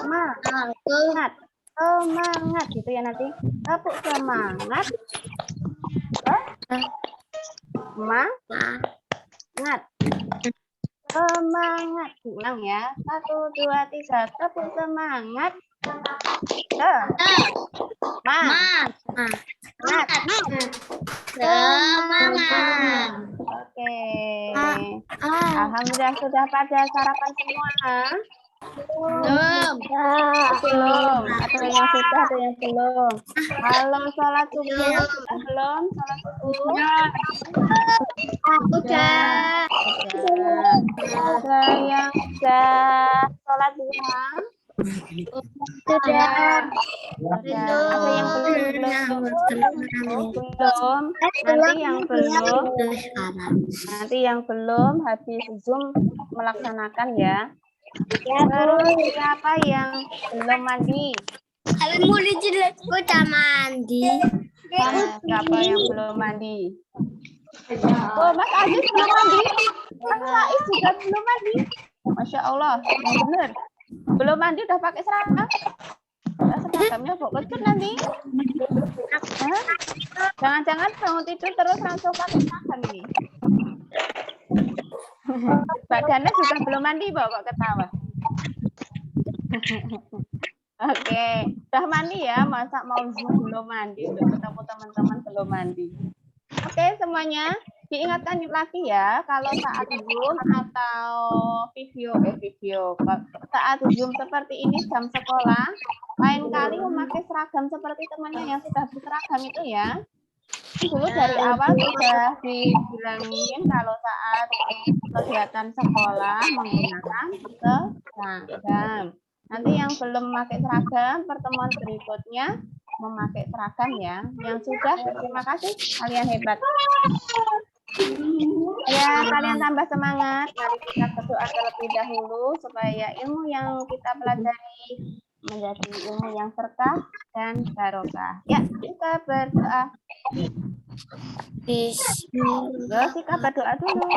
semangat, semangat gitu ya nanti. Tepuk semangat, semangat, semangat. Ulang ya. 1, 2, 3. Tepuk semangat. Semangat. Oke. Alhamdulillah sudah pada sarapan semua. Belum. Ada yang sudah, ada yang belum. Halo, sholat subuh sudah belum? Sholat subuh? Sudah. Ada yang sudah sholat duha? Sudah. Ada yang belum? Nanti yang belum habis Zoom melaksanakan ya. Terus siapa yang belum mandi? Siapa yang belum mandi? Oh, Mas Aziz belum mandi. Mas Faiz juga belum mandi. Masya Allah, yang benar. Belum mandi udah pakai seragam. Seragamnya kok kecil nanti. Jangan-jangan bangun tidur terus langsung pakai seragam ini. Badannya juga belum mandi kok ketawa. Oke, udah mandi ya, masa mau Zoom belum mandi, udah ketemu teman-teman belum mandi. Oke, semuanya diingatkan lagi ya, kalau saat Zoom atau video, saat Zoom seperti ini jam sekolah, lain kali memakai seragam seperti temannya yang sudah berseragam itu ya. Dulu dari awal sudah dibilangin kalau saat kegiatan sekolah menggunakan seragam. Nanti yang belum memakai seragam, pertemuan berikutnya memakai seragam ya. Yang sudah, terima kasih, kalian hebat. Ya, kalian tambah semangat. Mari kita berdoa terlebih dahulu supaya ilmu yang kita pelajari menjadi ilmu yang berkah dan barokah. Ya, kita berdoa. Bismillah. Kita berdoa dulu.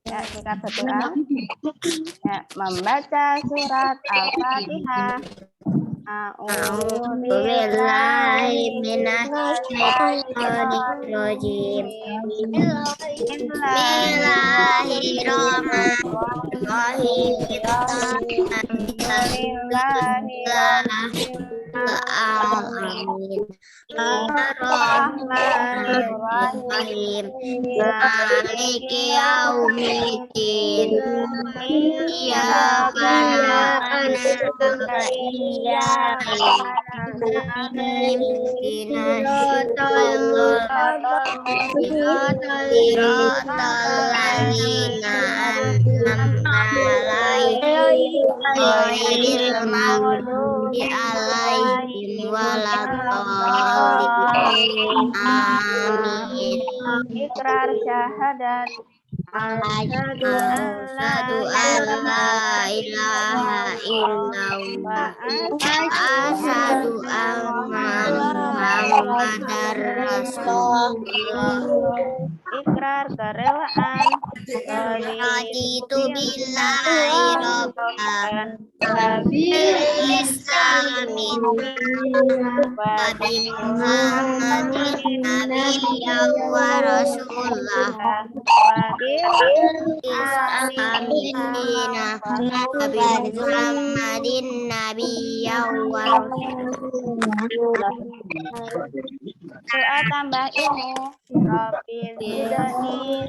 Ya, kita berdoa. Ya, membaca surat Al-Fatihah. A'udzubillahi minasyaitonir Bismillahirrahmanirrahim. Ar-Rahmanir-Rahim. Maliki yaumiddin. Iyyaka na'budu wa iyyaka nasta'in. Ihdinas siratal ladzina an'amta 'alaihim ghairil maghdubi alaihim waladdallin. Amin. Ikrar syahadat. Asyhadu an la ilaha illallah wa asyhadu anna Muhammadar Rasulullah. Ikrar kerelaan. Raditu billahi rabban wa bil islami wa bi Muhammadin nabiyyan wa rasulullah wa bil islami wa bi Muhammadin nabiyyan wa rasulullah. Doa tambah ilmu. Rabbil hidani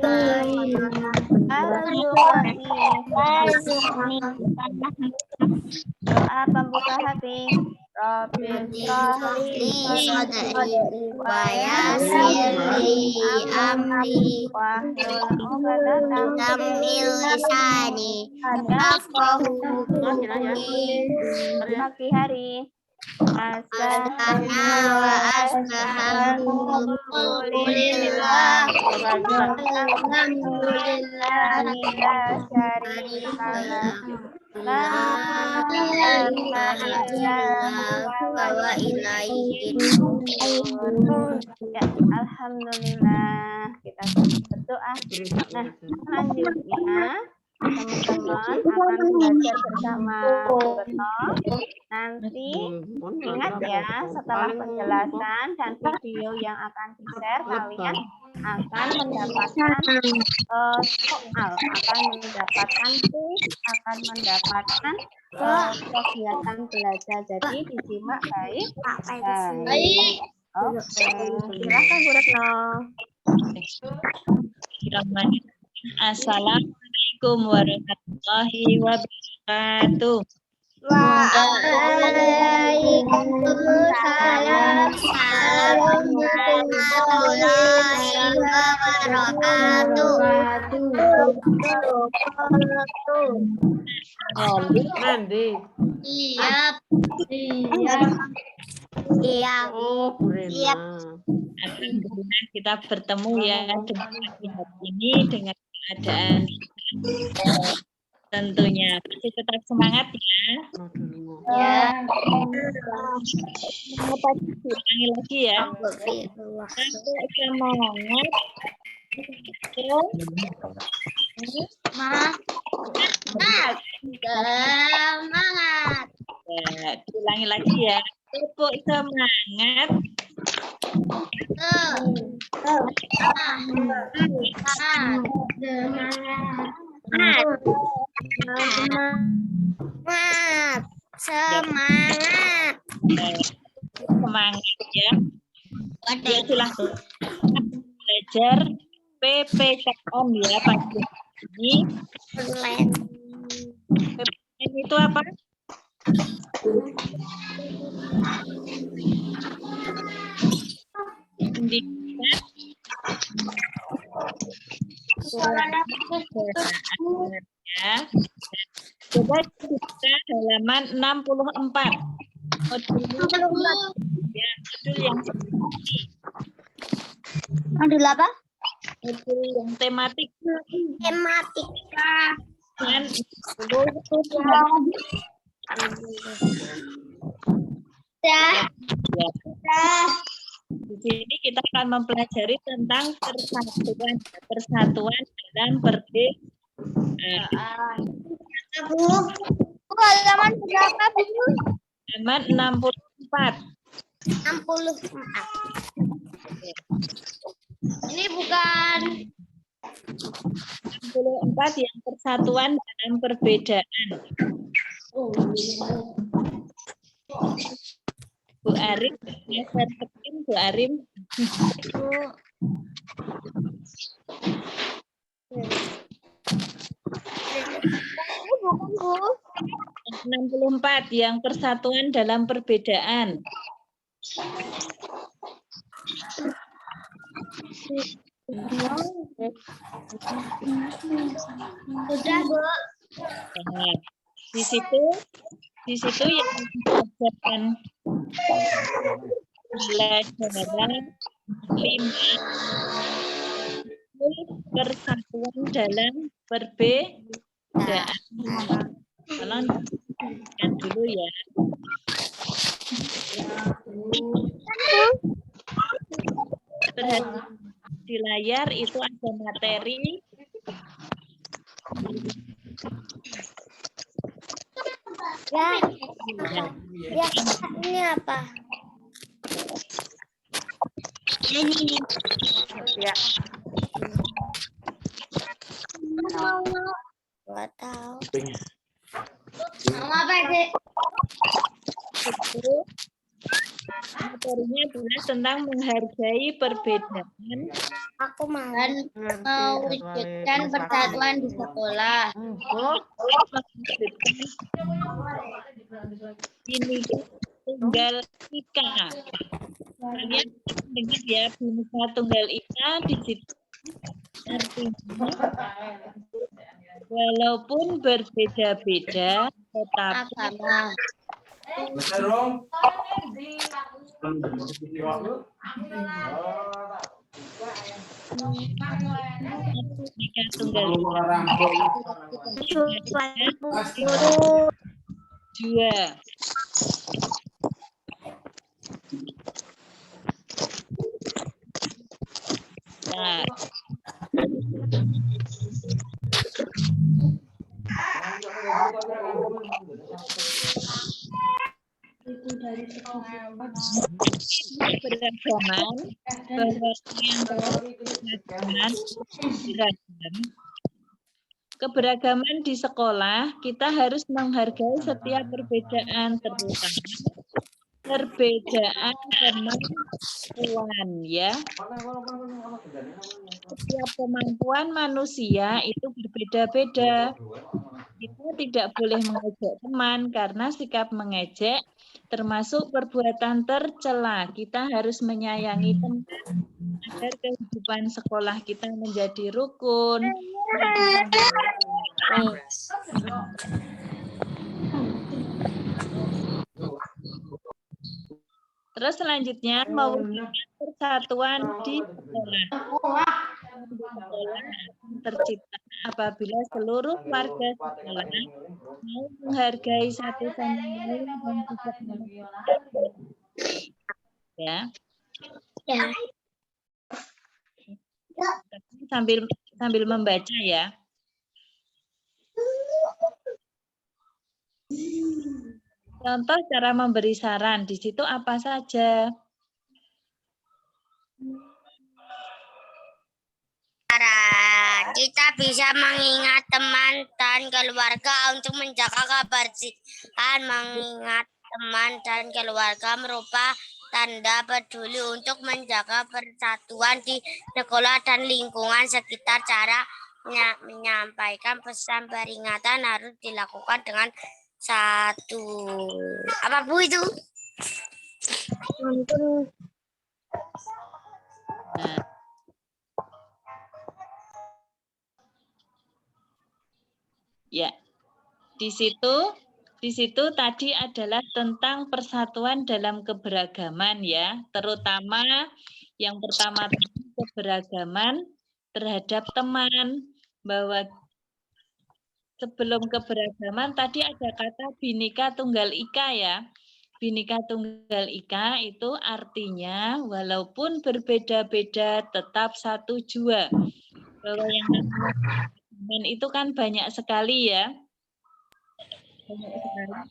doa pembuka hati. Rabbil shrahli sadri wa yassir li amri wahlul 'uqdatam min lisani yafqahu qawli. Pagi hari. Asbahna wa asbahamdulillah walhamdulillah la syarika la ilaha illallah wa ilaihi nusyur. Ya, alhamdulillah kita berdoa. Nah, selanjutnya teman-teman akan belajar bersama Bu Retno. Nanti ingat ya, setelah penjelasan dan video yang akan di-share, kalian akan mendapatkan soal, akan mendapatkan quiz, akan mendapatkan kegiatan belajar. Jadi disimak baik. Oke, silakan Bu Retno. Assalamualaikum warahmatullahi wabarakatuh. Waalaikumsalam warahmatullahi wabarakatuh. Mandi. Iya. Oh, Bu Rena. Alhamdulillah kita bertemu ya dengan ini dengan keadaan tentunya masih tetap semangat ya. Ya. Ulangi lagi ya. Semangat. Semangat. Ya, diulangi lagi ya. Tepuk semangat. Semangat ya. Ya silahkan belajar PPKN ya pagi ini. PPKN itu apa? Pendidikan ya. Coba kita halaman 64. Ya, modul yang Modul apa? modul yang tematik Tematika. kan Ya. Di sini kita akan mempelajari tentang persatuan dalam perbedaan. Bu, halaman berapa, Bu? Halaman 64. 64. Ini bukan 64 yang persatuan dalam perbedaan. Bu Arim, Bu Arim. ini bukan, Bu. 64 yang persatuan dalam perbedaan. Sudah, Bu. Nah, di situ yang diajarkan pelajaran 5 persatuan dalam perbedaan. Tolong kan dulu ya. Perhatikan di layar itu ada materi. Ya. Ya, ini apa? Ini. Ya. Nggak tahu. Apa sih? Itu materinya adalah tentang menghargai perbedaan. Aku mau mewujudkan persatuan di sekolah. Ini tunggal ika. Kalian dengar ya Bhinneka Tunggal Ika di situ. Artinya walaupun berbeda-beda tetapi Agama. Bhinneka Tunggal Ika dua. Nah, Keberagaman bahwa yang beragam. Keberagaman di sekolah kita harus menghargai setiap perbedaan, terutama perbedaan kemampuan ya. Setiap kemampuan manusia itu berbeda-beda. Kita tidak boleh mengejek teman karena sikap mengejek termasuk perbuatan tercela. Kita harus menyayangi teman agar kehidupan sekolah kita menjadi rukun. Terus selanjutnya mewujudkan persatuan di sekolah. Sekolah tercipta apabila seluruh warga sekolah mau menghargai satu sama lain dan tidak ya. Sambil membaca ya. Contoh cara memberi saran di situ apa saja? Kita bisa mengingat teman dan keluarga untuk menjaga kebersihan. Mengingat teman dan keluarga merupakan tanda peduli untuk menjaga persatuan di sekolah dan lingkungan sekitar. Cara menyampaikan pesan peringatan harus dilakukan dengan satu. Apa Bu itu? Ya, di situ tadi adalah tentang persatuan dalam keberagaman ya, terutama yang pertama keberagaman terhadap teman, bahwa sebelum keberagaman tadi ada kata Bhinneka Tunggal Ika ya. Bhinneka Tunggal Ika itu artinya walaupun berbeda-beda tetap satu jua. Bahwa yang namanya itu kan banyak sekali ya. Banyak sekali.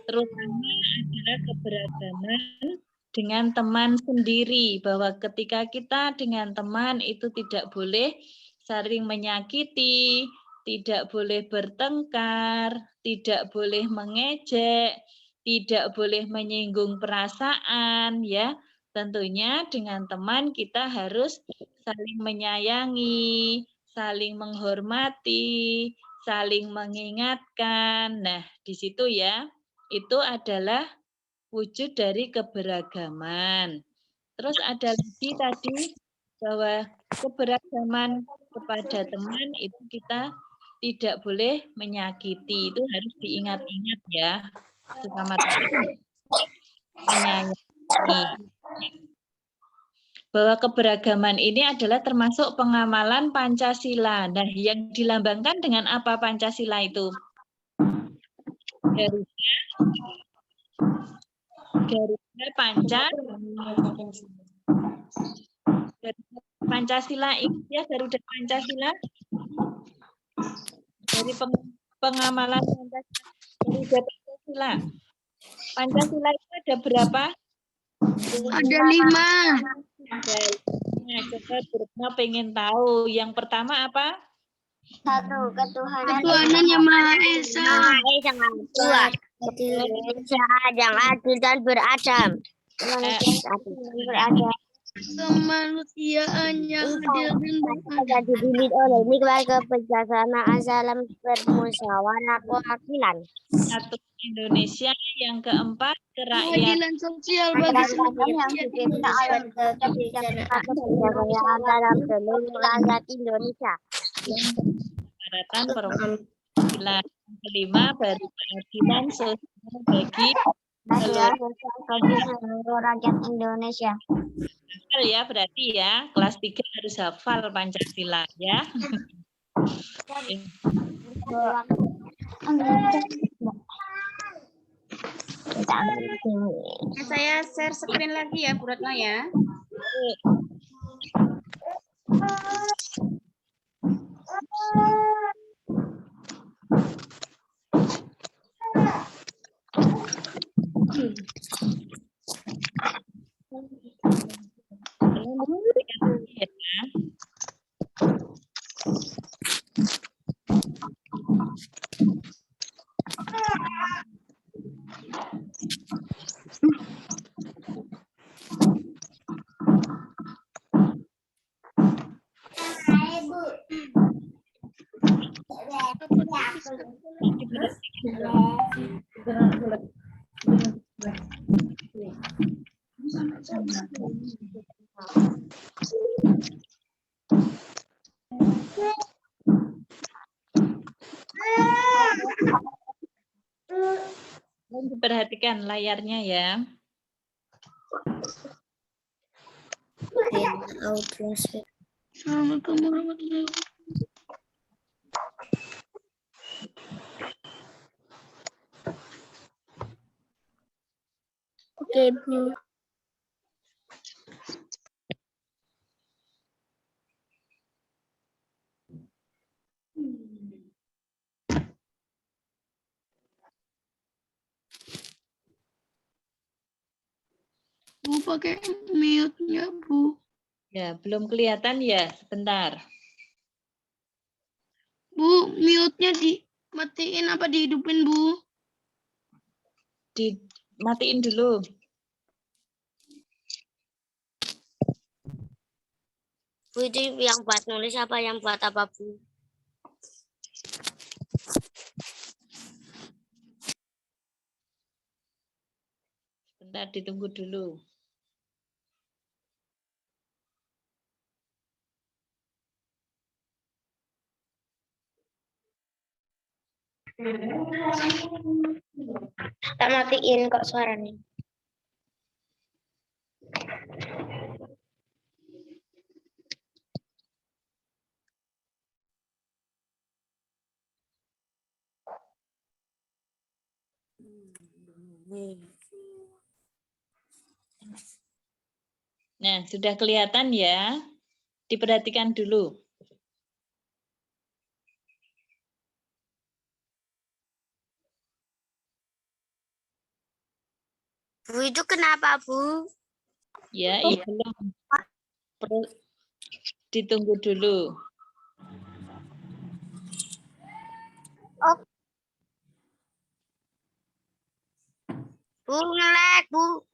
Terutama adalah keberagaman dengan teman sendiri, bahwa ketika kita dengan teman itu tidak boleh saling menyakiti, tidak boleh bertengkar, tidak boleh mengejek, tidak boleh menyinggung perasaan ya. Tentunya dengan teman kita harus saling menyayangi, saling menghormati, saling mengingatkan. Nah, di situ ya, itu adalah wujud dari keberagaman. Terus ada lagi tadi bahwa keberagaman kepada teman itu kita tidak boleh menyakiti. Itu harus diingat-ingat ya. Sesama teman menyayangi. Bahwa keberagaman ini adalah termasuk pengamalan Pancasila. Nah, yang dilambangkan dengan apa Pancasila itu? Garuda Pancasila ini ya, Garuda Pancasila dari pengamalan Pancasila. Pancasila itu ada berapa? Ada 5. Nah, coba Burma pengen tahu. Yang pertama apa? 1. Ketuhanan yang Maha Esa. Yang adil dan beradab. Kemanusiaan yang adil dan beradab. Dididik oleh nikmat kebijaksanaan dalam bermusyawarah kewakilan. 1. Indonesia. Yang keempat kerakyatan. Keadilan sosial bagi seluruh Yang kelima baru keadilan sosial bagi seluruh rakyat Indonesia. Hafal ya, berarti ya kelas 3 harus hafal Pancasila ya. Saya share screen lagi ya, Bu Ratna ya. Perhatikan layarnya ya. Assalamualaikum warahmatullahi wabarakatuh. Oke, Bu. Bu pakai mute-nya, Bu. Ya, belum kelihatan ya, sebentar. Bu, mute-nya dimatiin apa dihidupin, Bu? Dimatiin dulu. Bu, itu yang buat nulis apa yang buat apa, Bu? Sebentar, ditunggu dulu. Tak matiin kok suaranya. Nah, sudah kelihatan ya. Diperhatikan dulu. Bu, itu kenapa, Bu? Ya, belum. Ditunggu dulu. Bu, ngelek, Bu.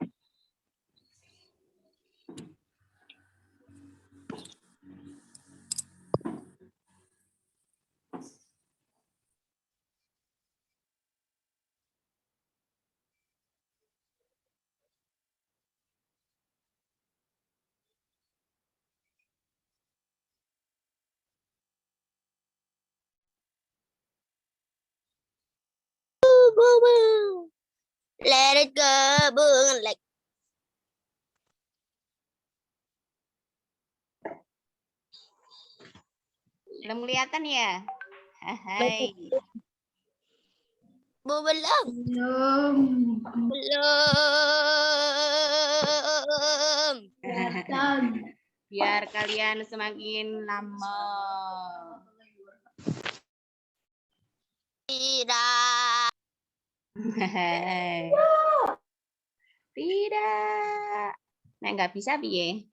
Let it go, Bu, ngelek. Belum kelihatan ya? Hai. Bu, belum. Belum. Biar kalian semakin lama. Tidak. Tidak. Nah, nggak bisa, piye?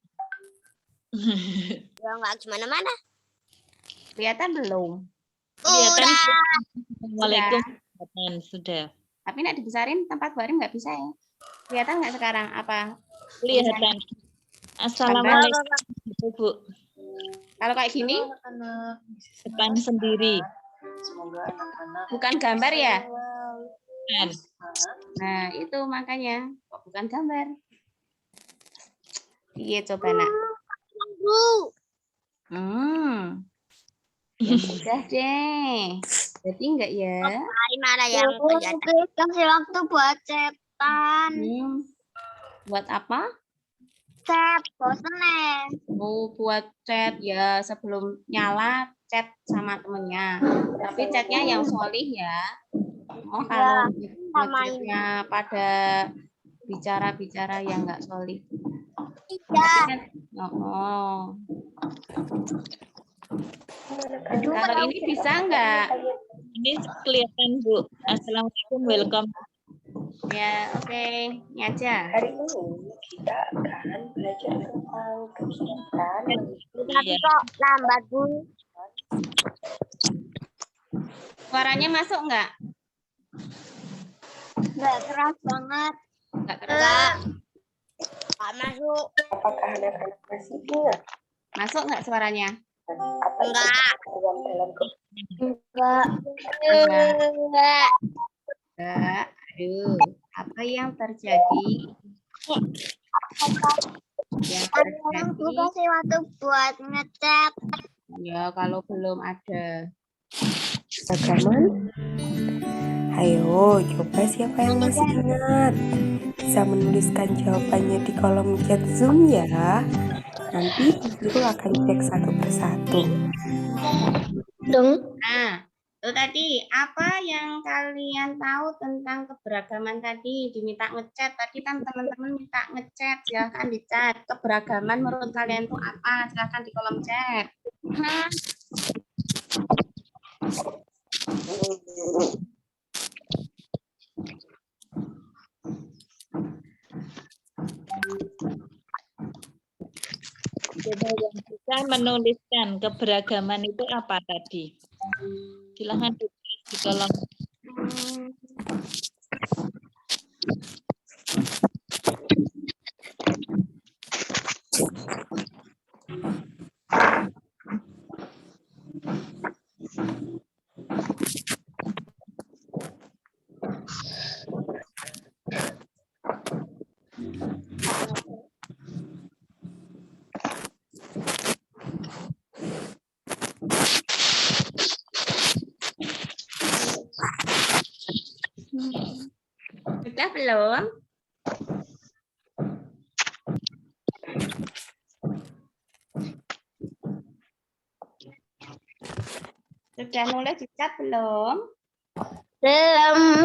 Ya, nggak gimana-mana. Kelihatan belum? Kelihatan. Udah. Assalamualaikum. Sudah. Tapi nak dibesarin tempat baru nggak bisa ya? Kelihatan nggak sekarang apa? Kelihatan. Assalamualaikum, Bu. Kalau kayak gini, Depan sendiri. bukan gambar ya? Bukan. Nah, itu makanya. Kok bukan gambar? Iya, coba nak. Bu. Ya sudah deh. Jadi enggak ya? Hari mana yang kelihatan? Kasih waktu buat cetan. Buat apa? Chat, bosen nih. Oh, buat chat ya sebelum nyala chat sama temennya. Tapi chatnya yang solih ya. Oh, kalau chatnya pada bicara-bicara yang enggak solih. Tidak. Oh. Kalau ini bisa enggak? Ini kelihatan, Bu. Assalamualaikum, welcome. Ya, oke. Ini aja. Hari ini kita akan belajar tentang kegiatan Tapi kok lambat, Bu? Suaranya masuk enggak? Nggak keras banget. Enggak keras. Nggak masuk. apakah anak-anak masih ingat Masuk enggak suaranya? apa itu Enggak. ketentuan dalam Enggak. Enggak. Aduh, apa yang terjadi? Yang terjadi, waktu buat ngecat. ya kalau belum ada. Rekaman? Ayo, coba siapa yang masih ingat? Bisa menuliskan jawabannya di kolom chat Zoom ya. Nanti guru akan cek satu persatu. Nah, itu tadi apa yang kalian tahu tentang keberagaman tadi? Diminta ngechat. Tadi kan teman-teman minta ngechat, silahkan dicat. Keberagaman menurut kalian itu apa? Silahkan di kolom chat. Coba yang bisa menuliskan keberagaman itu apa tadi? Silahkan ditulis di kolom. Sudah belum? Sudah nulis di chat belum? Belum.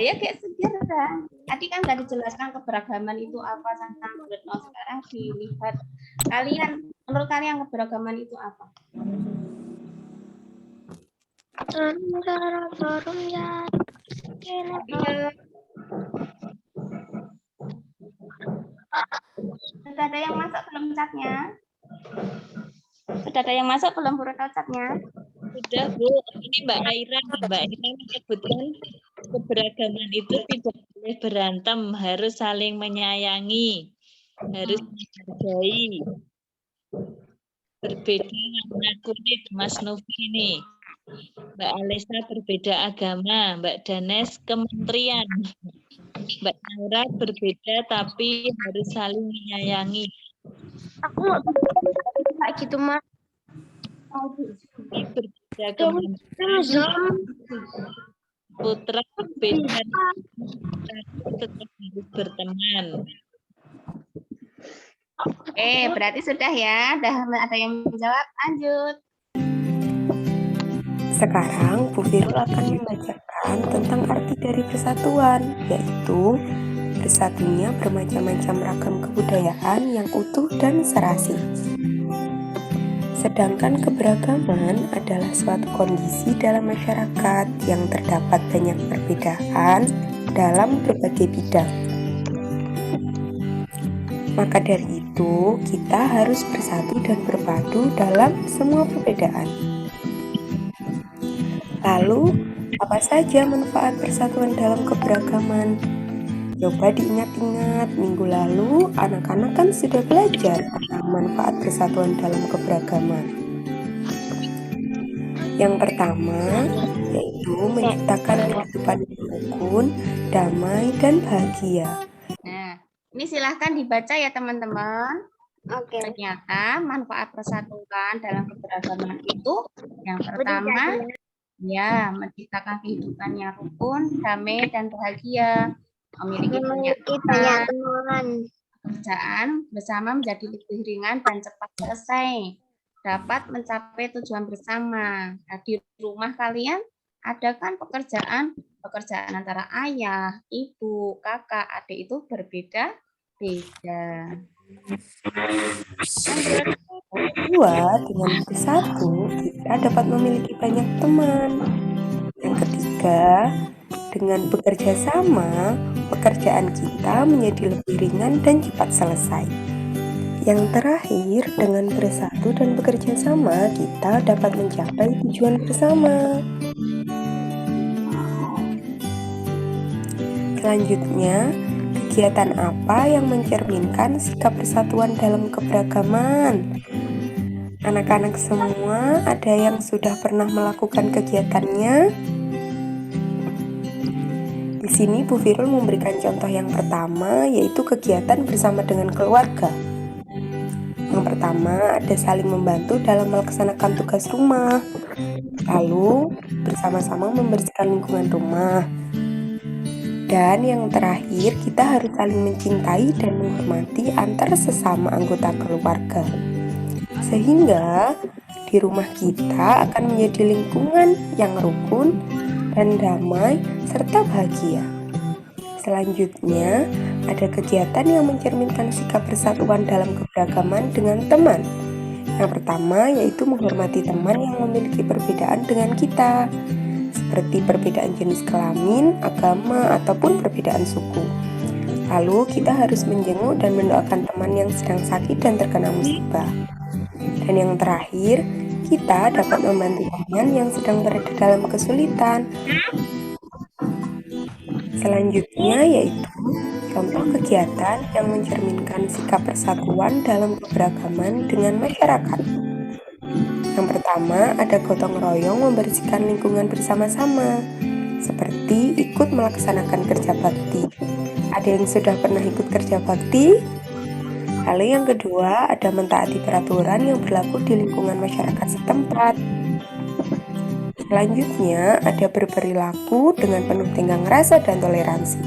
Ayo kayak segera. Tadi kan sudah dijelaskan keberagaman itu apa tentang Retno. Sekarang dilihat kalian, menurut kalian keberagaman itu apa? Sudah ada yang masuk belum chatnya? Sudah ada yang masuk belum Bu Retno chatnya? Sudah Bu, ini Mbak Aira menyebutkan keberagaman itu tidak boleh berantem, harus saling menyayangi, harus menghargai. Berbeda warna kulit, Mas Novi ini. Mbak Alesa berbeda agama, Mbak Danes kementerian. Mbak Naura berbeda tapi harus saling menyayangi. Aku nggak kayak gitu, Mas. Ini berbeda kementerian. Putra berbeda tapi tetap harus berteman. Berarti sudah ya. Sudah ada yang menjawab. Lanjut. Sekarang Bu Firul akan membacakan tentang arti dari persatuan, yaitu bersatunya bermacam-macam ragam kebudayaan yang utuh dan serasi. Sedangkan keberagaman adalah suatu kondisi dalam masyarakat yang terdapat banyak perbedaan dalam berbagai bidang. Maka dari itu, kita harus bersatu dan berpadu dalam semua perbedaan. Lalu, apa saja manfaat persatuan dalam keberagaman? Coba diingat-ingat, minggu lalu anak-anak kan sudah belajar tentang manfaat persatuan dalam keberagaman. Yang pertama, yaitu menciptakan kehidupan yang rukun, damai, dan bahagia. Nah, ini silahkan dibaca ya teman-teman. Ternyata manfaat persatuan dalam keberagaman itu yang pertama, ya, menciptakan kehidupan yang rukun, damai, dan bahagia. Memiliki banyak teman. Pekerjaan bersama menjadi lebih ringan dan cepat selesai. Dapat mencapai tujuan bersama. Nah, di rumah kalian ada kan pekerjaan antara ayah, ibu, kakak, adik itu berbeda-beda. Kedua, dengan bersatu, kita dapat memiliki banyak teman. Yang ketiga, dengan bekerja sama, pekerjaan kita menjadi lebih ringan dan cepat selesai. Yang terakhir, dengan bersatu dan bekerja sama, kita dapat mencapai tujuan bersama. Selanjutnya, kegiatan apa yang mencerminkan sikap persatuan dalam keberagaman? Anak-anak semua, ada yang sudah pernah melakukan kegiatannya? Di sini Bu Firul memberikan contoh yang pertama, yaitu kegiatan bersama dengan keluarga. Yang pertama, ada saling membantu dalam melaksanakan tugas rumah, lalu bersama-sama membersihkan lingkungan rumah. Dan yang terakhir, kita harus saling mencintai dan menghormati antar sesama anggota keluarga. Sehingga di rumah kita akan menjadi lingkungan yang rukun dan damai serta bahagia. Selanjutnya, ada kegiatan yang mencerminkan sikap persatuan dalam keberagaman dengan teman. Yang pertama yaitu menghormati teman yang memiliki perbedaan dengan kita, seperti perbedaan jenis kelamin, agama, ataupun perbedaan suku. Lalu kita harus menjenguk dan mendoakan teman yang sedang sakit dan terkena musibah. Dan yang terakhir, kita dapat membantu teman yang sedang berada dalam kesulitan. Selanjutnya yaitu contoh kegiatan yang mencerminkan sikap persatuan dalam keberagaman dengan masyarakat. Yang pertama, ada gotong royong membersihkan lingkungan bersama-sama, seperti ikut melaksanakan kerja bakti. Ada yang sudah pernah ikut kerja bakti? Lalu yang kedua, ada mentaati peraturan yang berlaku di lingkungan masyarakat setempat. Selanjutnya, ada berperilaku dengan penuh tenggang rasa dan toleransi.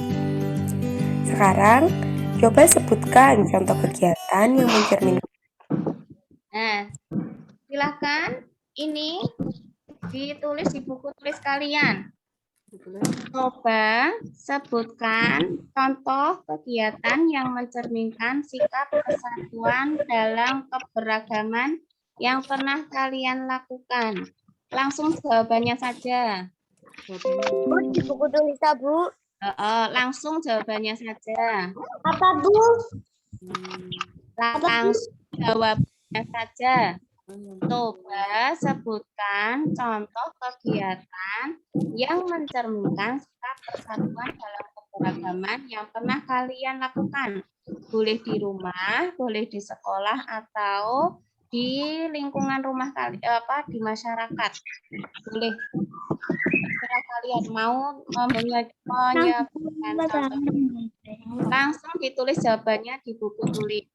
Sekarang, coba sebutkan contoh kegiatan yang mencerminkan. Nah, silahkan ini ditulis di buku tulis kalian. Coba sebutkan contoh kegiatan yang mencerminkan sikap persatuan dalam keberagaman yang pernah kalian lakukan. Langsung jawabannya saja. Bu, di buku tulis Bu. Langsung jawabannya saja. Apa Bu? Langsung jawabannya saja. Coba sebutkan contoh kegiatan yang mencerminkan sikap persatuan dalam keberagaman yang pernah kalian lakukan. Boleh di rumah, boleh di sekolah, atau di lingkungan rumah kalian, di masyarakat. Boleh. Jika kalian mau menyampaikan contoh, langsung ditulis jawabannya di buku tulis.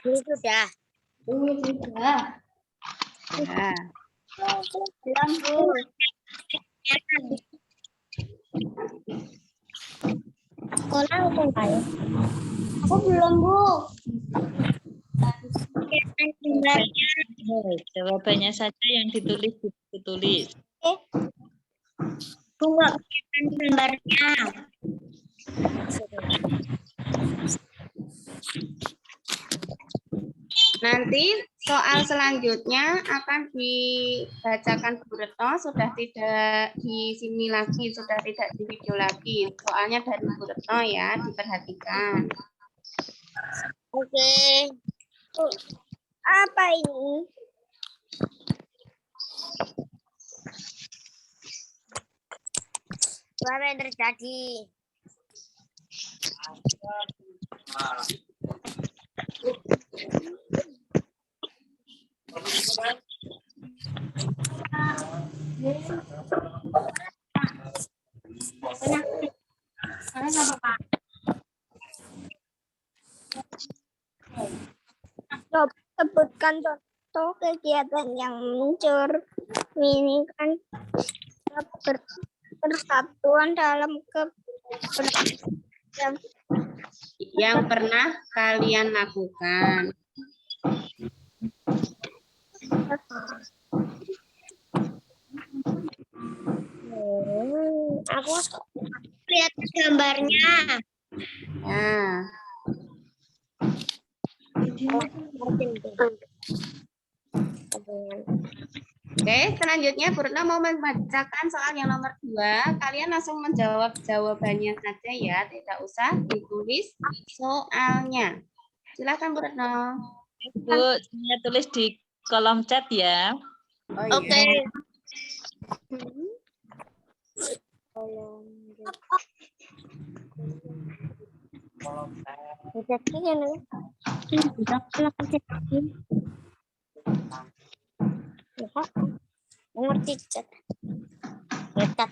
Ini sudah. Ya. Belum Bu. Sekolah udah ya? Aku belum Bu. Jawabannya saja yang ditulis di buku tulis. Bu, nggak kelihatan gambarnya. Nanti soal selanjutnya akan dibacakan Bu Retno, sudah tidak di sini lagi, sudah tidak di video lagi. Soalnya dari Bu Retno ya, diperhatikan. Oke. Apa ini? Apa yang terjadi? Coba sebutkan contoh kegiatan yang mencerminkan persatuan dalam keberagaman Yang pernah kalian lakukan. Aku lihat gambarnya. Ya. Oke, selanjutnya Bu Retno mau membacakan soal yang nomor 2. Kalian langsung menjawab jawabannya saja ya, tidak usah ditulis soalnya. Silakan Bu Retno. Bu, saya tulis di kolom chat ya. Oh, iya. Oke. Ngerti chat. Dekat.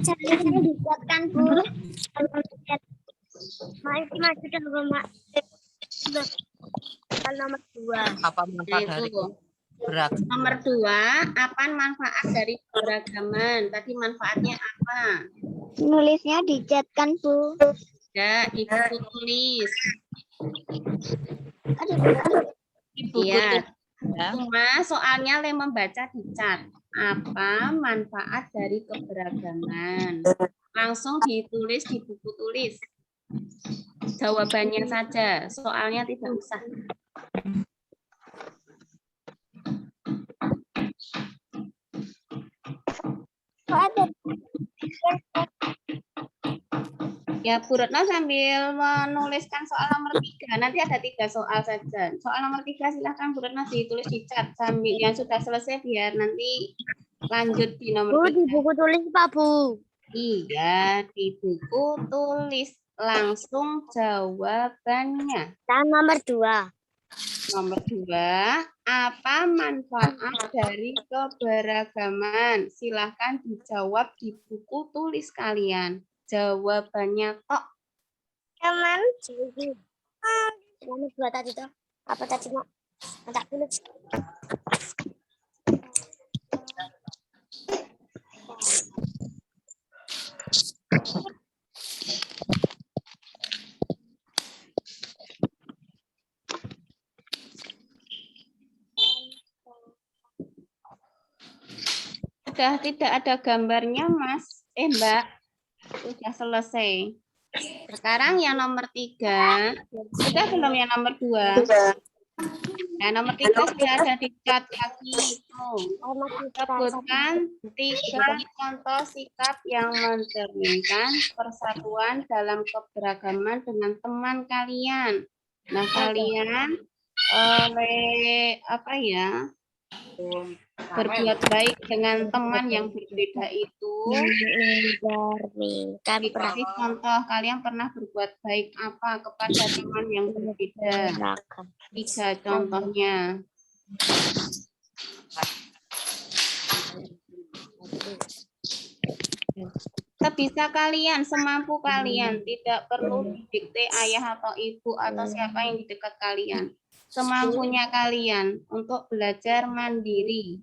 Caranya dibuatkan Bu. Maju dulu Mak. Nomor 2. Apa manfaat dari beragam? Nomor 2, apa manfaat dari keberagaman? Tadi manfaatnya apa? Nulisnya dicatkan Bu. Ya, di buku tulis. Di buku Iya. ya. Cuma soalnya le membaca di cat. Apa manfaat dari keberagaman? Langsung ditulis di buku tulis. Jawabannya saja, soalnya tidak usah. Ya, Bu Retno sambil menuliskan soal nomor 3. Nanti ada 3 soal saja. Soal nomor 3 silahkan Bu Retno ditulis di chat sambil yang sudah selesai biar nanti lanjut di nomor 3. Di buku tulis Pak Bu. Iya, di buku tulis langsung jawabannya. Dan nomor 2. Nomor 2, apa manfaat dari keberagaman? Silahkan dijawab di buku tulis kalian. Jawabannya tok. Teman. Nomor 2 tadi tuh. Apa tadi Mak? Tak tulis. Sudah tidak ada gambarnya, Mas. Mbak. Sudah selesai. Sekarang yang nomor 3. Sudah belum yang nomor 2? Nah, nomor 3 sudah ada di chat lagi. Sebutkan 3 contoh sikap yang mencerminkan persatuan dalam keberagaman dengan teman kalian. Nah, kalian oleh berbuat baik dengan teman yang berbeda itu. Dikasih contoh, kalian pernah berbuat baik apa kepada teman yang berbeda? 3 contohnya. Sebisa kalian, semampu kalian, tidak perlu didikte ayah atau ibu atau siapa yang di dekat kalian. Semampunya kalian untuk belajar mandiri.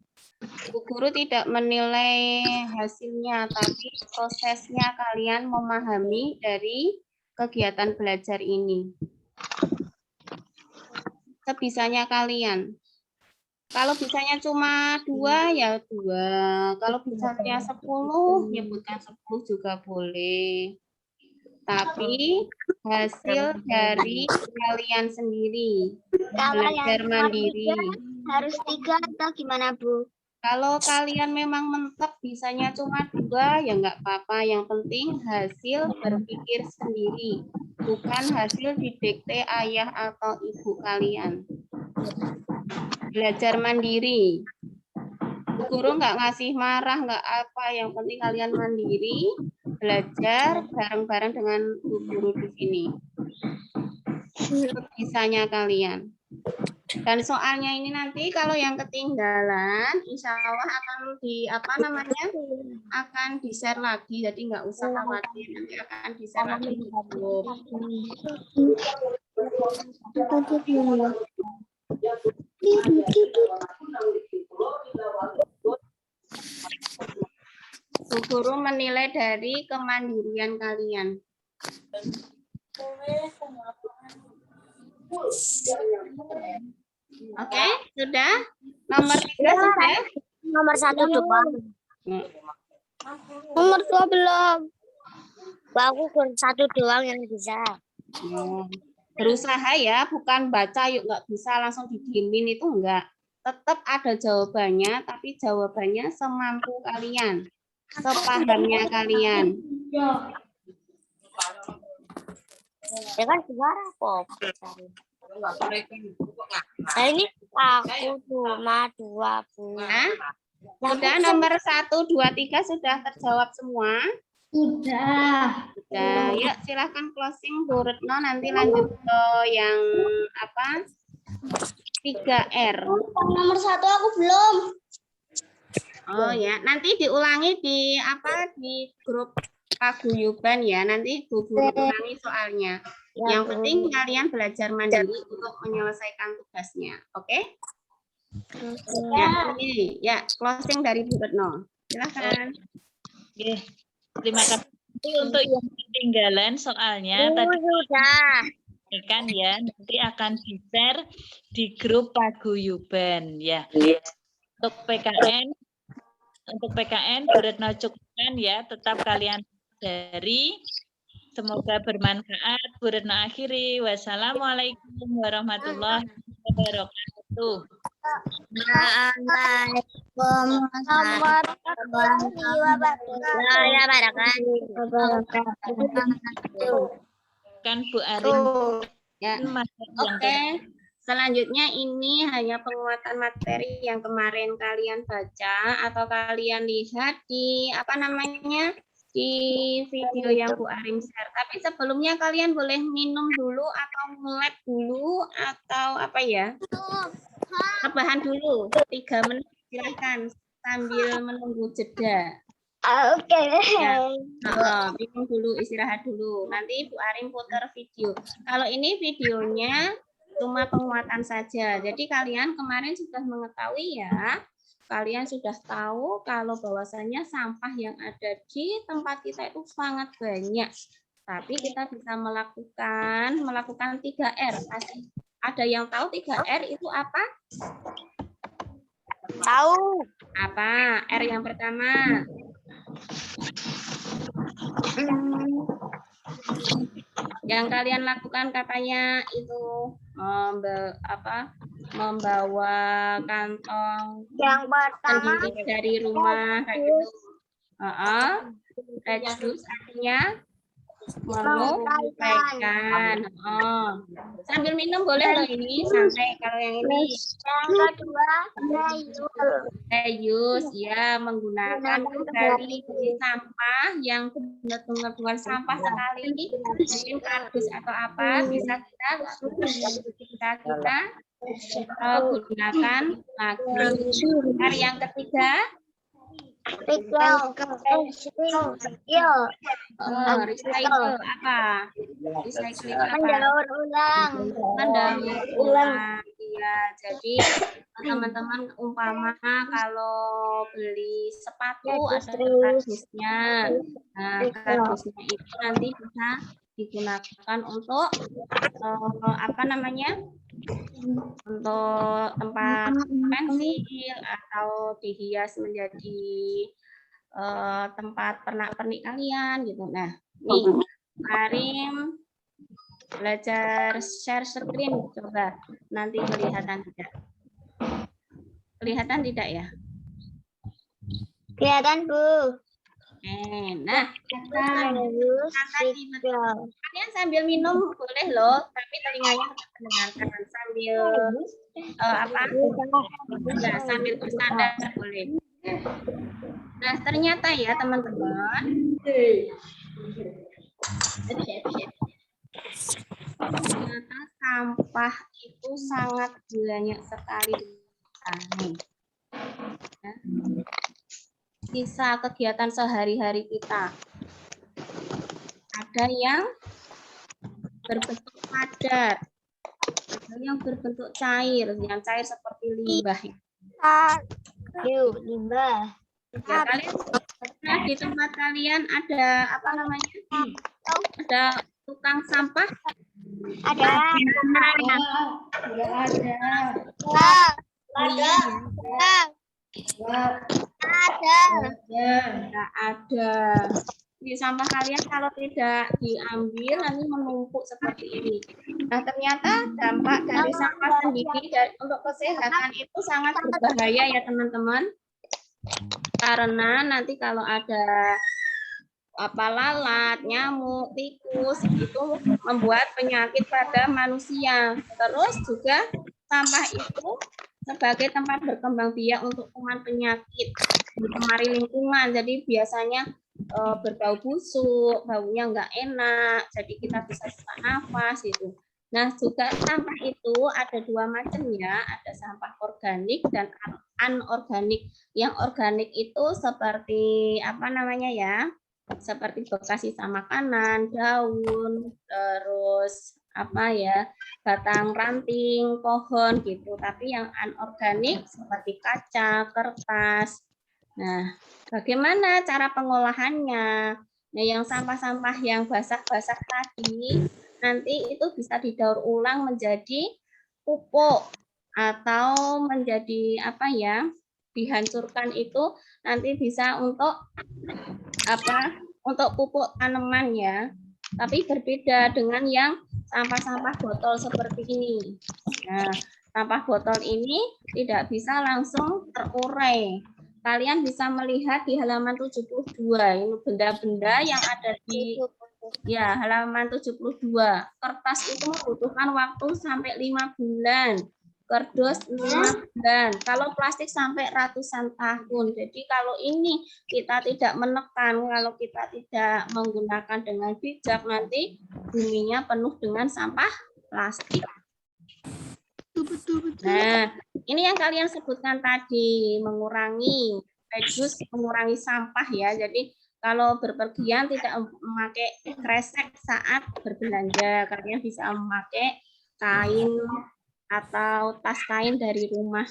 Bu Guru tidak menilai hasilnya, tapi prosesnya kalian memahami dari kegiatan belajar ini. Sebisanya kalian. Kalau bisanya cuma 2, ya 2. Kalau bisanya 10, ya bukan 10 juga boleh. Tapi hasil dari kalian sendiri. Belajar mandiri. Harus 3 atau gimana Bu? Kalau kalian memang mentok bisanya cuma 2, ya nggak apa-apa. Yang penting hasil berpikir sendiri. Bukan hasil didikte ayah atau ibu kalian. Belajar mandiri. Bu Guru nggak ngasih marah, nggak apa. Yang penting kalian mandiri, belajar bareng-bareng dengan Bu Guru di sini. Sebisanya kalian. Dan soalnya ini nanti kalau yang ketinggalan, insya Allah akan akan di-share lagi. Jadi nggak usah khawatir, nanti akan di-share lagi di grup. Bu Guru menilai dari kemandirian kalian. Oke, sudah? Nomor 3 sudah? Nomor 1 doang. Nomor 2 belum. Aku kurang 1 doang yang bisa. Berusaha ya, bukan baca yuk nggak bisa langsung didiemin, itu enggak. Tetap ada jawabannya, tapi jawabannya semampu kalian, sepahamnya kalian. Ya kan suara kok. Nah ini Aku cuma 20. Nah, sudah nomor 1, 2, 3 sudah terjawab semua. Sudah. Sudah. Yuk silahkan closing Bu Retno, nanti lanjut ke yang apa? 3R. Nomor 1 aku belum. Oh ya, nanti diulangi di apa di grup paguyuban ya. Nanti Bu Guru ulangi soalnya. Yang penting kalian belajar mandiri untuk menyelesaikan tugasnya. Oke? Ya, ini ya closing dari Bu Retno. Silakan. Oke, terima kasih untuk yang ketinggalan soalnya tadi Sudah. kan ya, nanti akan di-share di grup paguyuban ya. Untuk PKN Bu Retno cukupkan ya, tetap kalian dari. Semoga bermanfaat. Bu Retno akhiri. Wassalamualaikum warahmatullahi wabarakatuh. Waalaikumsalam warahmatullahi wabarakatuh. Kan Bu Arin. Ya. Oke. Selanjutnya ini hanya penguatan materi yang kemarin kalian baca atau kalian lihat di apa namanya? Di video yang Bu Arim share. Tapi sebelumnya kalian boleh minum dulu atau nge-lab dulu atau apa ya? Rebahan dulu 3 menit silahkan sambil menunggu jeda. Oke. Ya. Minum dulu, istirahat dulu. Nanti Bu Arim putar video. Kalau ini videonya cuma penguatan saja. Jadi kalian kemarin sudah mengetahui ya. Kalian sudah tahu kalau bahwasanya sampah yang ada di tempat kita itu sangat banyak. Tapi kita bisa melakukan 3R. Pasti ada yang tahu 3R itu apa? Tahu. Apa? R yang pertama. Yang kalian lakukan katanya itu membawa kantong Yang pertama sendiri dari rumah kayak gitu. Terus artinya mengumpulkan. Sambil minum boleh loh ini santai kalau yang ini. yang kedua Reuse ya, menggunakan kembali sampah yang benar-benar bukan sampah sekali, mungkin kardus atau apa bisa kita gunakan lagi. Yang ketiga recycle apa? Recycling apa? mendaur ulang. Mendaur ulang. Ya, jadi teman-teman umpama kalau beli sepatu ada kardusnya. Nah, kardusnya itu nanti bisa digunakan untuk apa namanya? Untuk tempat pensil atau dihias menjadi tempat pernak-pernik kalian gitu. Nah, nih Arim belajar share screen, coba nanti kelihatan tidak? Kelihatan tidak ya? Kelihatan, Bu. Nah, kalian sambil minum boleh loh, tapi telinganya mendengarkan sambil ya, sambil bersandar boleh. Nah, ternyata ya teman-teman, ternyata sampah itu sangat banyak sekali nih. Ya. Sisa kegiatan sehari-hari kita. Ada yang berbentuk padat, ada yang berbentuk cair, yang cair seperti limbah. Limbah. Ya, kalian di tempat kalian ada apa namanya? Ada tukang sampah? Ada. Tidak ada. Ada. Tidak ada. Di sampah kalian kalau tidak diambil nanti menumpuk seperti ini. Nah, ternyata dampak dari sampah sendiri untuk kesehatan itu sangat berbahaya ya teman-teman. Karena nanti kalau ada lalat, nyamuk, tikus itu membuat penyakit pada manusia. Terus juga sampah itu sebagai tempat berkembang biak untuk kuman penyakit, mencemari lingkungan. Jadi biasanya berbau busuk, baunya nggak enak, jadi kita bisa sesak nafas gitu. Nah, juga sampah itu ada 2 macam ya, ada sampah organik dan anorganik. Yang organik itu seperti apa namanya ya? Seperti bekas sisa makanan, daun, terus apa ya, batang ranting, pohon gitu. Tapi yang anorganik seperti kaca, kertas. Nah, bagaimana cara pengolahannya? Nah, yang sampah-sampah yang basah-basah tadi nanti itu bisa didaur ulang menjadi pupuk atau menjadi apa ya? Dihancurkan itu nanti bisa untuk apa? Untuk pupuk tanaman ya. Tapi berbeda dengan yang sampah-sampah botol seperti ini. Nah, sampah botol ini tidak bisa langsung terurai. Kalian bisa melihat di halaman 72, ini benda-benda yang ada di halaman 72. Kertas itu membutuhkan waktu sampai 5 bulan. Kardus 5 bulan. Kalau plastik sampai ratusan tahun. Jadi kalau ini kita tidak menekan, kalau kita tidak menggunakan dengan bijak, nanti buminya penuh dengan sampah plastik. Nah, ini yang kalian sebutkan tadi, reduce, mengurangi sampah ya. Jadi kalau berpergian tidak memakai kresek saat berbelanja, kalian bisa memakai kain atau tas kain dari rumah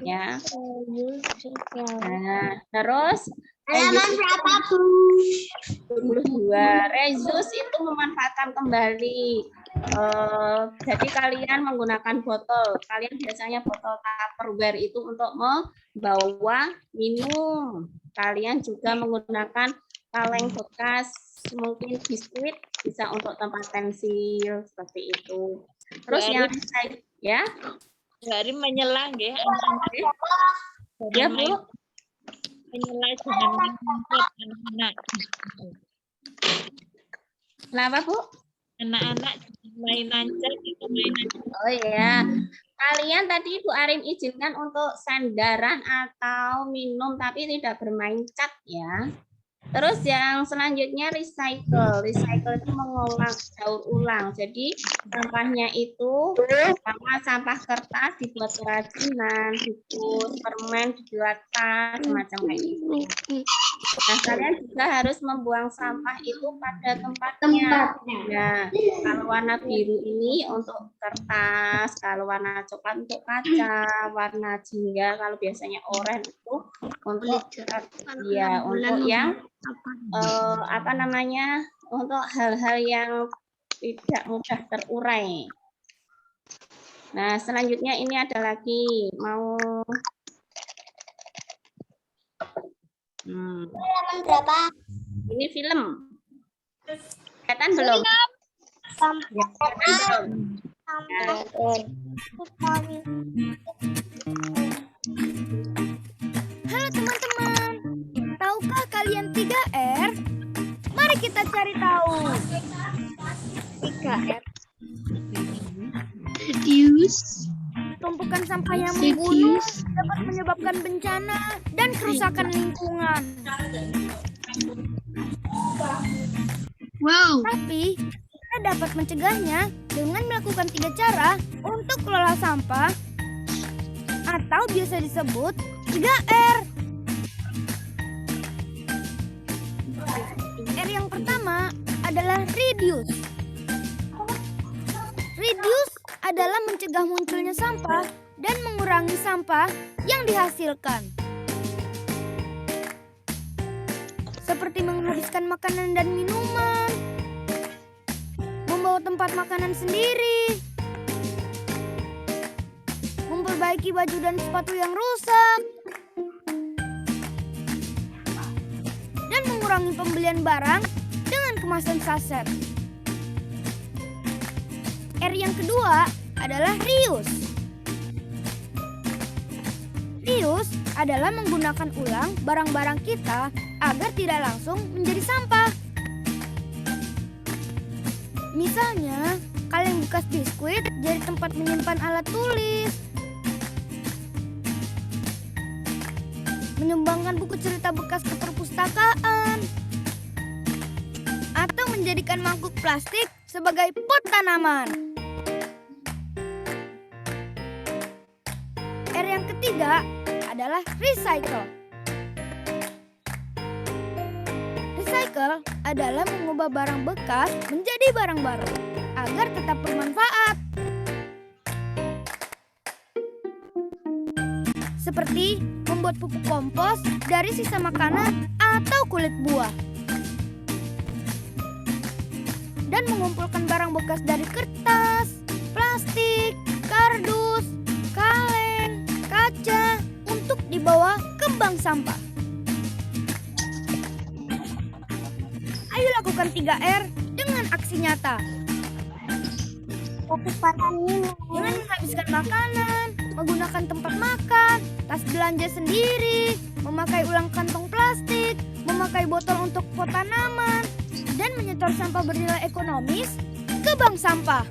ya. Nah, terus Halaman berapa, Bu? 22. Reuse itu memanfaatkan kembali. Jadi kalian menggunakan botol. Kalian biasanya botol Tupperware itu untuk membawa minum. Kalian juga menggunakan kaleng bekas, mungkin biskuit, bisa untuk tempat pensil seperti itu. Terus yang ya, Hari menyelang ya, ya Bu. menyelang dengan anak-anak. Kenapa Bu? Anak-anak mainan cat itu mainan. Oh ya, kalian tadi Bu Arin izinkan untuk sandaran atau minum tapi tidak bermain cat ya. Terus yang selanjutnya recycle. Recycle itu mengolah, daur ulang. Jadi sampahnya itu sama sampah kertas dibuat kerajinan, dibuat permen, dibuat tas, semacam kayak gitu. Nah, kalian juga harus membuang sampah itu pada tempatnya. Nah, kalau warna biru ini untuk kertas, kalau warna coklat untuk kaca, warna jingga, kalau biasanya oranye itu untuk ya untuk yang apa namanya, untuk hal-hal yang tidak mudah terurai. Nah, selanjutnya ini ada lagi mau Halaman berapa? ini film. Kelihatan belum? Ya, kelihatan belum? Halo teman-teman, tahukah kalian 3R? Mari kita cari tahu. 3R. Reduce. Tumpukan sampah yang membunuh dapat menyebabkan bencana dan kerusakan lingkungan. Wow. Tapi kita dapat mencegahnya dengan melakukan 3 cara untuk kelola sampah atau biasa disebut 3R. R yang pertama adalah reduce. Reduce adalah mencegah munculnya sampah dan mengurangi sampah yang dihasilkan. Seperti menghabiskan makanan dan minuman, membawa tempat makanan sendiri, memperbaiki baju dan sepatu yang rusak, dan mengurangi pembelian barang dengan kemasan saset. R yang kedua adalah reuse. Reuse adalah menggunakan ulang barang-barang kita agar tidak langsung menjadi sampah. Misalnya, kaleng bekas biskuit jadi tempat menyimpan alat tulis. Menyumbangkan buku cerita bekas ke perpustakaan. Atau menjadikan mangkuk plastik sebagai pot tanaman. R yang ketiga adalah recycle. Recycle adalah mengubah barang bekas menjadi barang baru agar tetap bermanfaat. Seperti membuat pupuk kompos dari sisa makanan atau kulit buah. Dan mengumpulkan barang bekas dari kertas, plastik, kardus, kaleng, kaca untuk dibawa ke bank sampah. Ayo lakukan 3R dengan aksi nyata. Jangan menghabiskan makanan, menggunakan tempat makan, tas belanja sendiri, memakai ulang kantong plastik, memakai botol untuk pot tanaman, dan menyetor sampah bernilai ekonomis ke bank sampah.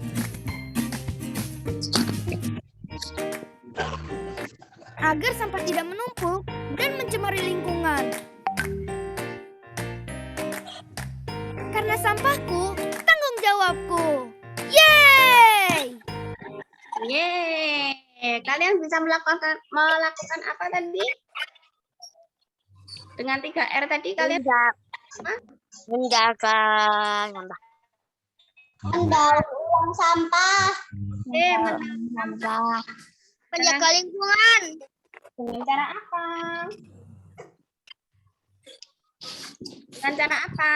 Agar sampah tidak menumpuk dan mencemari lingkungan. Karena sampahku, tanggung jawabku. Yeay! Yeay, kalian bisa melakukan apa tadi? Dengan 3R tadi kalian Menjaga uang sampah. Menjaga lingkungan. dengan cara apa? Dengan cara apa?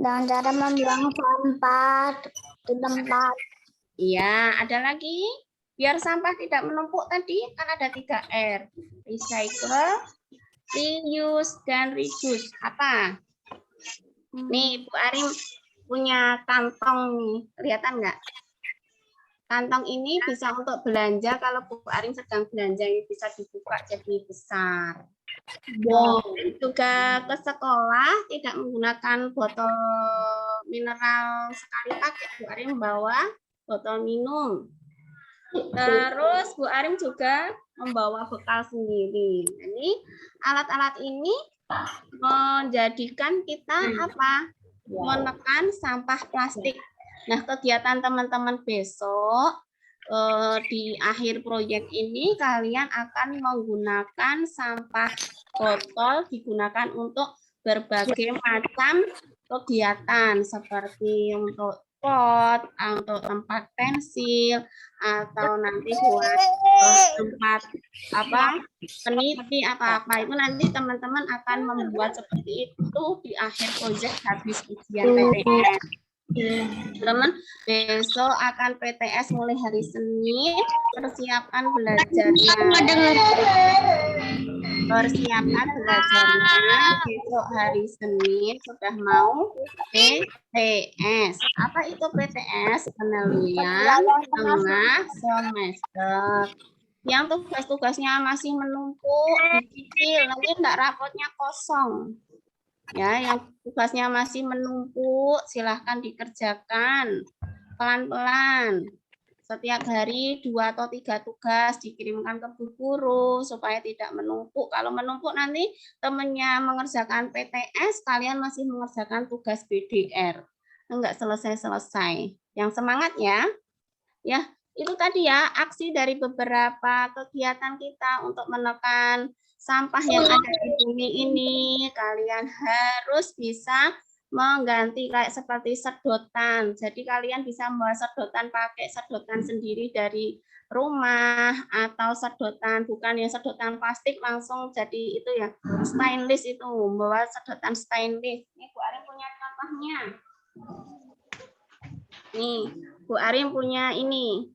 Dengan cara membuang sampah di tempat. Iya, ada lagi. Biar sampah tidak menumpuk tadi kan ada 3R. Recycle, reuse, dan reduce. Apa? Nih, Bu Arim punya kantong nih. Kelihatan nggak? Kantong ini bisa untuk belanja. Kalau Bu Arim sedang belanja, ini bisa dibuka jadi besar. Juga ke sekolah tidak menggunakan botol mineral sekali pakai. Bu Arim bawa botol minum. Terus Bu Arim juga membawa bekal sendiri. Jadi alat-alat ini menjadikan kita apa? Menekan sampah plastik. Nah, kegiatan teman-teman besok di akhir proyek ini kalian akan menggunakan sampah botol digunakan untuk berbagai macam kegiatan seperti untuk pot, untuk tempat pensil, atau nanti buat tempat apa peniti apa-apa itu nanti teman-teman akan membuat seperti itu di akhir proyek habis ujian PTS. Teman-teman besok akan PTS mulai hari Senin, persiapkan belajarnya. Persiapkan belajarnya besok hari Senin sudah mau PTS. Apa itu PTS? Penilaian tengah semester. Yang tugas-tugasnya masih menumpuk, dicicil, nanti enggak rapotnya kosong. Ya, yang tugasnya masih menumpuk, silahkan dikerjakan pelan-pelan. Setiap hari 2 atau 3 tugas dikirimkan ke Bu Guru supaya tidak menumpuk. Kalau menumpuk nanti temannya mengerjakan PTS, kalian masih mengerjakan tugas BDR. Enggak selesai-selesai. Yang semangat ya. Ya, itu tadi ya aksi dari beberapa kegiatan kita untuk menekan sampah yang ada di bumi ini. Kalian harus bisa mengganti kayak seperti sedotan. Jadi kalian bisa membawa sedotan pakai sedotan sendiri dari rumah atau sedotan bukan yang sedotan plastik langsung jadi itu ya stainless itu membawa sedotan stainless. Ini Bu Arim punya contohnya. Nih Bu Arim punya ini.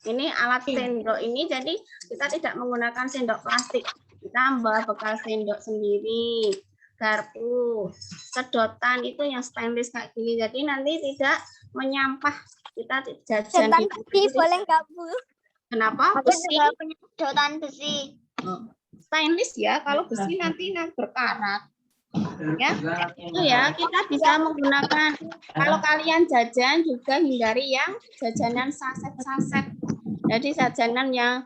Ini alat sendok ini jadi kita tidak menggunakan sendok plastik. Kita membawa bekal sendok sendiri, garpu, sedotan itu yang stainless kayak gini. Jadi nanti tidak menyampah. Kita jajan di besi boleh nggak Bu? Kenapa? Aku Besi. juga punya sedotan besi. Stainless ya. Kalau besi nanti berkarat. Ya, itu ya kita bisa menggunakan. Kalau kalian jajan juga hindari yang jajanan saset-saset. Jadi jajanan yang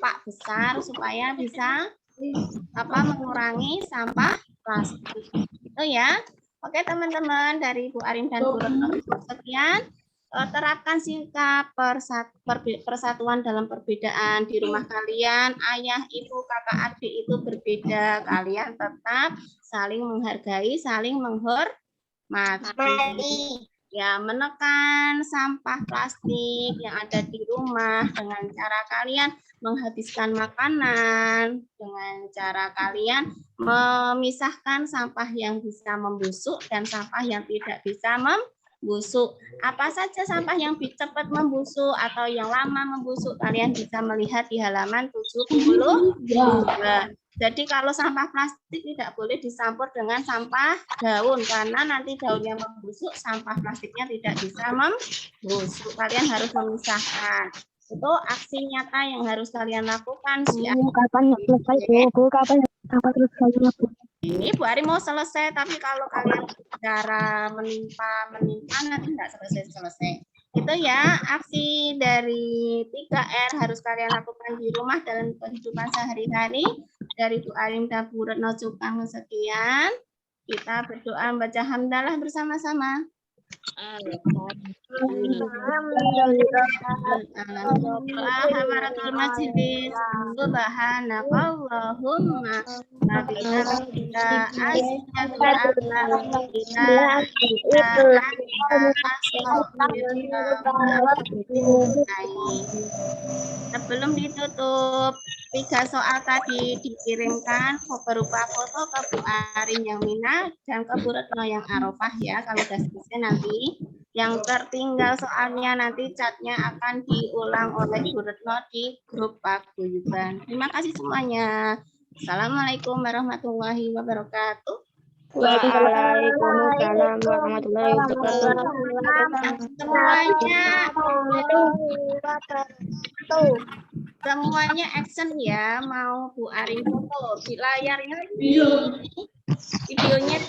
pak besar supaya bisa mengurangi sampah plastik. Itu ya. Oke teman-teman, dari Bu Arin dan Bu Retno sekian. Terapkan sikap persatuan dalam perbedaan. Di rumah kalian, ayah, ibu, kakak, adik itu berbeda. Kalian tetap saling menghargai, saling menghormati. Ya, menekan sampah plastik yang ada di rumah dengan cara kalian menghabiskan makanan, dengan cara kalian memisahkan sampah yang bisa membusuk dan sampah yang tidak bisa membusuk. Apa saja sampah yang cepat membusuk atau yang lama membusuk, kalian bisa melihat di halaman 72. Jadi kalau sampah plastik tidak boleh dicampur dengan sampah daun, karena nanti daunnya membusuk, sampah plastiknya tidak bisa membusuk. Kalian harus memisahkan. Itu aksi nyata yang harus kalian lakukan. Kapan selesai, Bu? Kapan selesainya, Bu? Ini Bu Ari mau selesai, tapi kalau kalian cara menimpa nanti tidak selesai. Itu ya, aksi dari 3R harus kalian lakukan di rumah dalam kehidupan sehari-hari. Dari Bu Arin dan Bu Retno Cukang sekian. Kita berdoa membaca hamdalah bersama-sama. Alhamdulillah masjid subhanakallahumma wa bihamdika sebelum ditutup, 3 soal tadi dikirimkan berupa foto ke Bu Arin yang Mina dan ke Bu Retno yang Arofah ya. Kalau sudah selesai nanti yang tertinggal soalnya nanti catnya akan diulang oleh Bu Retno di grup Paguyuban. Terima kasih semuanya. Assalamualaikum warahmatullahi wabarakatuh. Waalaikumsalam warahmatullahi wabarakatuh. Semuanya action ya, mau Bu Arin foto di layarnya, videonya